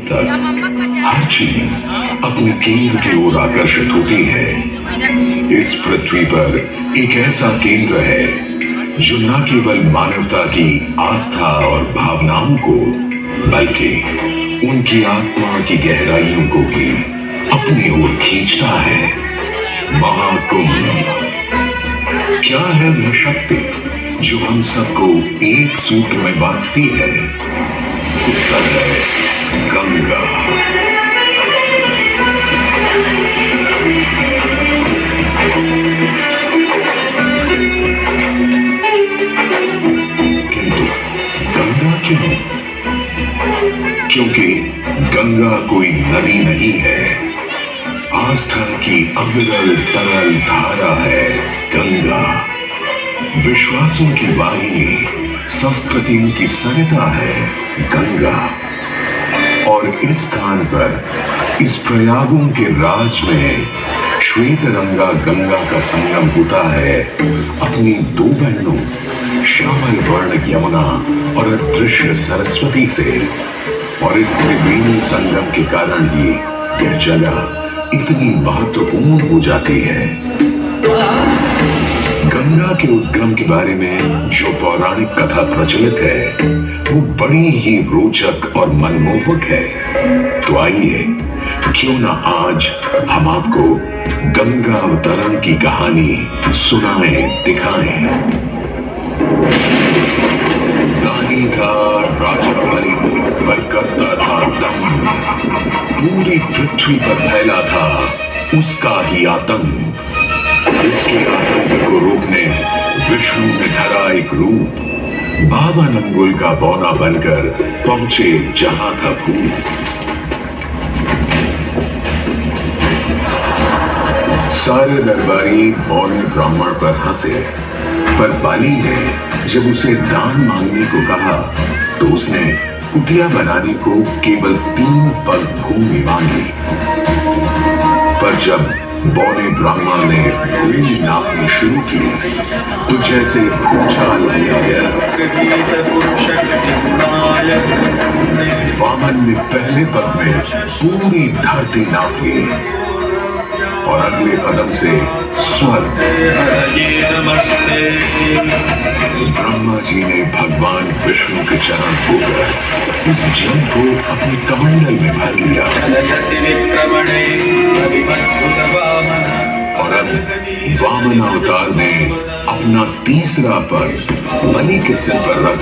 तक हर चीज अपने केंद्र की ओर आकर्षित होती है। इस पृथ्वी पर एक ऐसा केंद्र है जो न केवल मानवता की आस्था और भावनाओं को बल्कि उनकी आत्मा की गहराइयों को भी अपनी ओर खींचता है। महाकुंभ क्या है वह शक्ति जो हम सबको एक सूत्र में बांधती है? उत्तर है गंगा। किंतु गंगा क्यों? क्योंकि गंगा कोई नदी नहीं है, आस्था की अविरल तरल धारा है गंगा। विश्वासों की वाहिनी, संस्कृतियों की सरिता है गंगा। और इस स्थान पर, इस प्रयागों के राज में श्वेत रंगा गंगा का संगम होता है अपनी दो बहनों श्यामल वर्ण यमुना और अदृश्य सरस्वती से। और इस त्रिवेणी संगम के कारण ही यह जगह इतनी महत्वपूर्ण हो जाती है। गंगा के उद्गम के बारे में जो पौराणिक कथा प्रचलित है वो बड़ी ही रोचक और मनमोहक है। तो आइए क्यों ना आज हम आपको गंगा अवतरण की कहानी सुनाएं, दिखाएं। दानी था राजा बलि, पर करता था दम। पूरी पृथ्वी पर फैला था उसका ही आतंक। उसके आतंक को रोकने विष्णु ने धरा एक रूप। 52 अंगुल का बौना बनकर पहुंचे जहां था भूत। सारे दरबारी बौने ब्राह्मण पर हंसे, पर बाली ने जब उसे दान मांगने को कहा तो उसने कुटिया बनाने को केवल 3 पग भूमि मांगी। पर जब बौने ब्राह्मण ने भूमि नापनी शुरू की तो जैसे भूचाल लिया गया। वामन ने पहले पग में पूरी धरती नाप ली और अगले कदम से स्वर्ग। ब्रह्मा जी ने भगवान विष्णु के चरण होकर उस जल को अपने कमंडल में भर लिया। और अब वामन अवतार ने अपना तीसरा पग बलि के सिर पर रख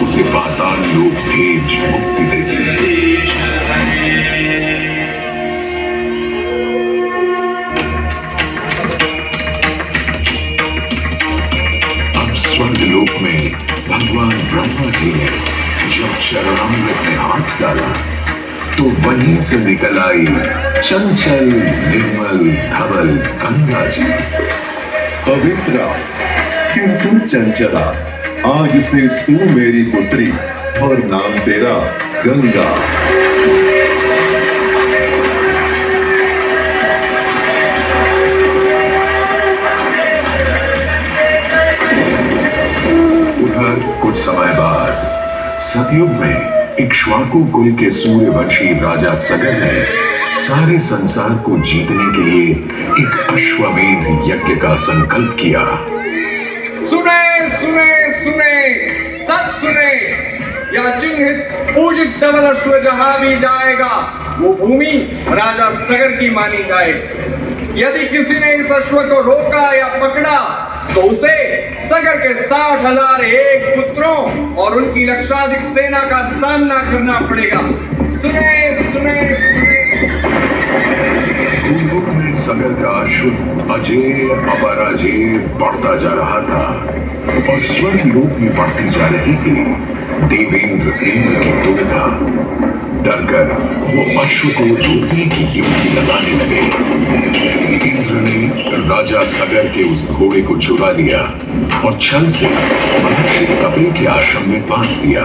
उसे पाताल लोक भेज मुक्ति दे दी। स्वर्ग लोक में भगवान ब्रह्मा जी ने जब चरणामृत में हाथ डाला तो वहीं से निकल आई चंचल निर्मल धवल गंगा जी। पवित्रा किंतु चंचला, आज से तू मेरी पुत्री और नाम तेरा गंगा। कुछ समय बाद सतयुग में इक्ष्वाकु कुल के सूर्यवंशी राजा सगर ने सारे संसार को जीतने के लिए एक अश्वमेध यज्ञ का संकल्प किया। सुने सुने सुने, सब सुने, यह चिन्हित पूजित धवल अश्व जहां भी जाएगा वो भूमि राजा सगर की मानी जाए। यदि किसी ने इस अश्व को रोका या पकड़ा तो उसे सगर के 60,001 पुत्रों और उनकी लक्षाधिक सेना का सामना करना पड़ेगा। सुने सुने सुने। भूलोक में सगर का शुद्ध अजेय अपराजेय बढ़ता जा रहा था और स्वर्ग लोक में बढ़ती जा रही थी देवेंद्र इंद्र की तुलना। डरकर वो अश्व को रोकने की युक्ति लगाने लगे। इंद्र ने राजा सगर के उस घोड़े को चुरा लिया और छल से महर्षि कपिल के आश्रम में बांध दिया।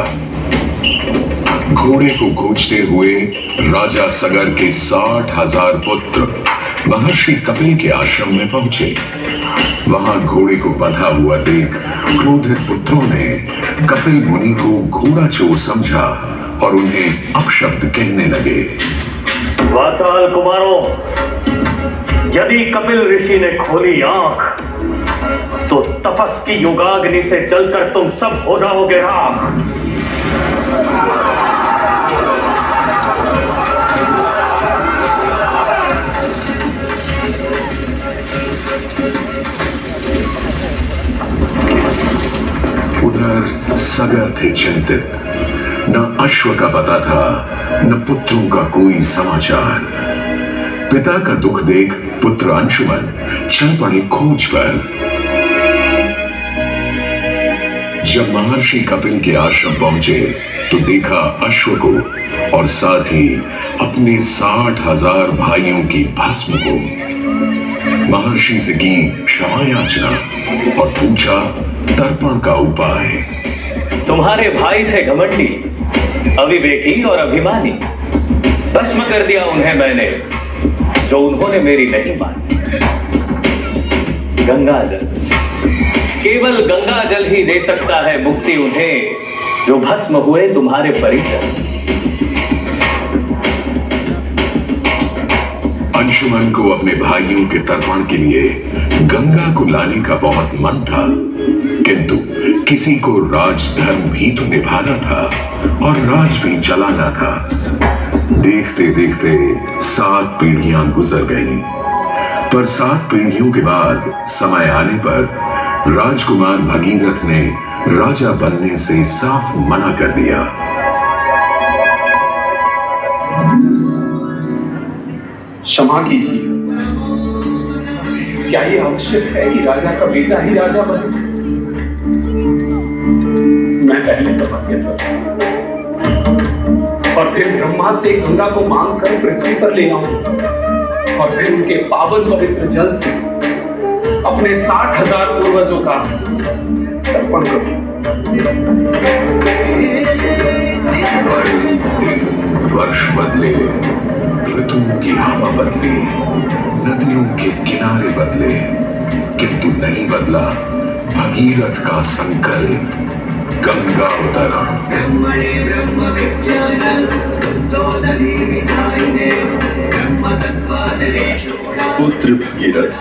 घोड़े को खोजते हुए राजा सगर के 60,000 पुत्र महर्षि कपिल के आश्रम में पहुंचे। वहां घोड़े को बंधा हुआ देख क्रोधित पुत्रों ने कपिल मुनि को घोड़ा चोर समझा और उन्हें अपशब्द कहने लगे। वाचाल कुमारों, यदि कपिल ऋषि ने खोली आंख तो तपस की युगाग्नि से जलकर तुम सब हो जाओगे राख। उधर सगर थे चिंतित, न अश्व का पता था, न पुत्रों का कोई समाचार। पिता का दुख देख पुत्र अंशुमन चल पड़े खोज पर। जब महर्षि कपिल के आश्रम पहुंचे तो देखा अश्व को और साथ ही अपने 60,000 भाइयों की भस्म को। महर्षि से की क्षमा याचना और पूछा तर्पण का उपाय। तुम्हारे भाई थे घमंडी, अविवेकी और अभिमानी। भस्म कर दिया उन्हें मैंने, जो उन्होंने मेरी नहीं मानी। गंगा जल, केवल गंगा जल ही दे सकता है मुक्ति उन्हें, जो भस्म हुए तुम्हारे परिजन। अंशुमन को अपने भाइयों के तर्पण के लिए गंगा को लाने का बहुत मन था, किंतु किसी को राजधर्म भी तो निभाना था और राज भी चलाना था। देखते देखते 7 पीढ़ियां गुजर गईं, पर 7 पीढ़ियों के बाद समय आने पर राजकुमार भगीरथ ने राजा बनने से साफ मना कर दिया। क्षमा कीजिए, क्या ये आवश्यक है कि राजा का बेटा ही राजा बने? मैं पहले तपस्या करूं और फिर ब्रह्मा से गंगा को मांग कर पृथ्वी पर ले आऊं और फिर उनके पावन पवित्र जल से अपने 60,000 पूर्वजों का तर्पण करूं। वर्ष बदले, ऋतुओं की हवा बदली, नदियों के किनारे बदले, किंतु नहीं बदला भगीरथ का संकल्प, गंगा उतरण। पुत्र भगीरथ,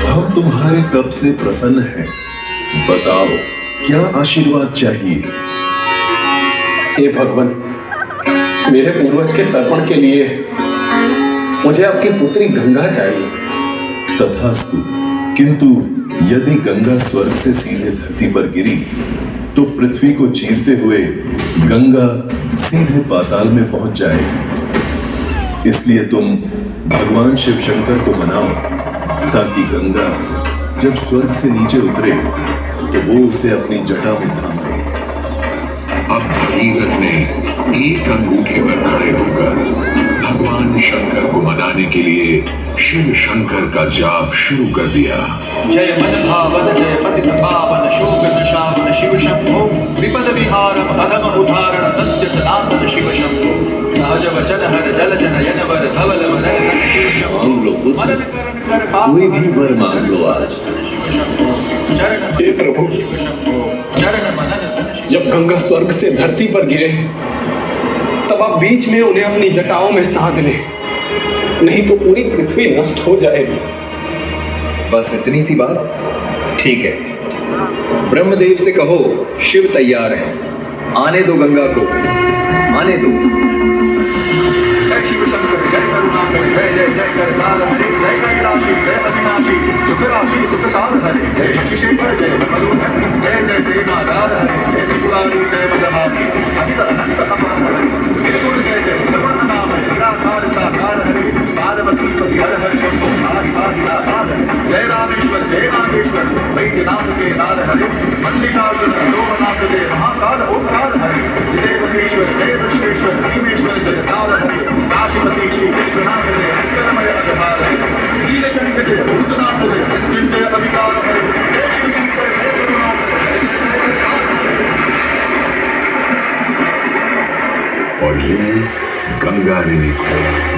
हम तुम्हारे तप से प्रसन्न हैं। बताओ क्या आशीर्वाद चाहिए? हे भगवान, मेरे पूर्वज के तर्पण के लिए मुझे आपकी पुत्री गंगा चाहिए। तथास्तु, किंतु यदि गंगा स्वर्ग से सीधे धरती पर गिरी तो पृथ्वी को चीरते हुए गंगा सीधे पाताल में पहुंच जाएगी। इसलिए तुम भगवान शिव शंकर को मनाओ ताकि गंगा जब स्वर्ग से नीचे उतरे तो वो उसे अपनी जटा में थाम ले। अब भगीरथ ने एक अंगूठे पर खड़े होकर भगवान शंकर को मनाने के लिए शिव शंकर का जाप शुरू कर दिया। जय मन भावन, जय पतित पावन, शोक दशावन शिव शंभो, विपद विहारम अधम उदाहरण सत्य सनातन शिव शंभो, सहज वचन हर जल जनयन वर धवल वदन शिव शंभो। मांग लो पुत्र, कोई भी वर मांग लो आज। हे प्रभु, जब गंगा स्वर्ग से धरती पर गिरे तब आप बीच में उन्हें अपनी जटाओं में साध ले, नहीं तो पूरी पृथ्वी नष्ट हो जाएगी। बस इतनी सी बात? ठीक है, ब्रह्मदेव से कहो शिव तैयार है, आने दो गंगा को, आने दो। जय शिव शंकर, जय करुणाकर, जय जय जय करतार हरे, जय कैलाशी, जय अविनाशी, सुख राशि सुख साध हरे, जय शशिशेखर, जय मधुधर, जय जय प्रेमाधार हरे, जय त्रिपुरारी, जय मदहारी, अनिल अनंत अमर हरे, निर्गुण जय जय सर्वत्र नाम है, निराकार साकार हरे, पार्वती पति हर हर शंभो, आदि आदि आधार हरे, जय रामेश्वर, जय नागेश्वर, वैद्यनाथ के नार हरे, मल्लिकार्जुन सोमनाथ जय महाकाल ओंकार हरे, जय देवेश्वर, जय दशेश्वर, भीमेश्वर जगतार हरे, काशीपति श्री विश्वनाथ जय शंकरमय अजहार हरे, नीलकंठ जय भूतनाथ जय मृत्युंजय अविकार हरे, जय शिव शंकर, जय करुणाकर, और यूं गंगा ने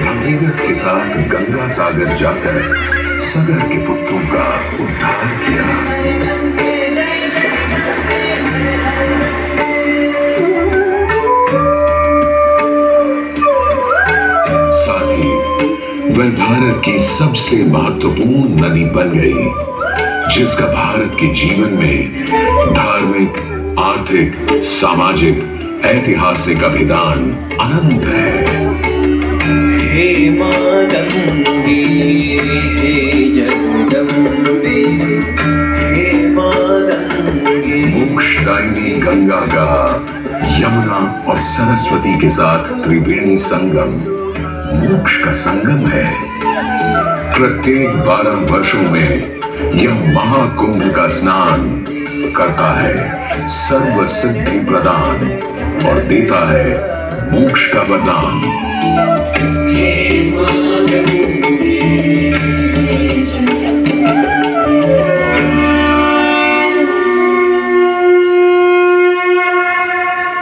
भगीरथ के साथ गंगा सागर जाकर सगर के पुत्रों का उद्धार किया। वह भारत की सबसे महत्वपूर्ण नदी बन गई, जिसका भारत के जीवन में धार्मिक, आर्थिक, सामाजिक, ऐतिहासिक अभिदान अनंत है। हे मां गंगे, हे जगदम्बे, हे मां गंगे। मोक्षदायिनी गंगा का यमुना और सरस्वती के साथ त्रिवेणी संगम मोक्ष का संगम है। प्रत्येक 12 वर्षों में यह महाकुंभ का स्नान करता है सर्व सिद्धि प्रदान और देता है मोक्ष का वरदान। हे मां गंगे,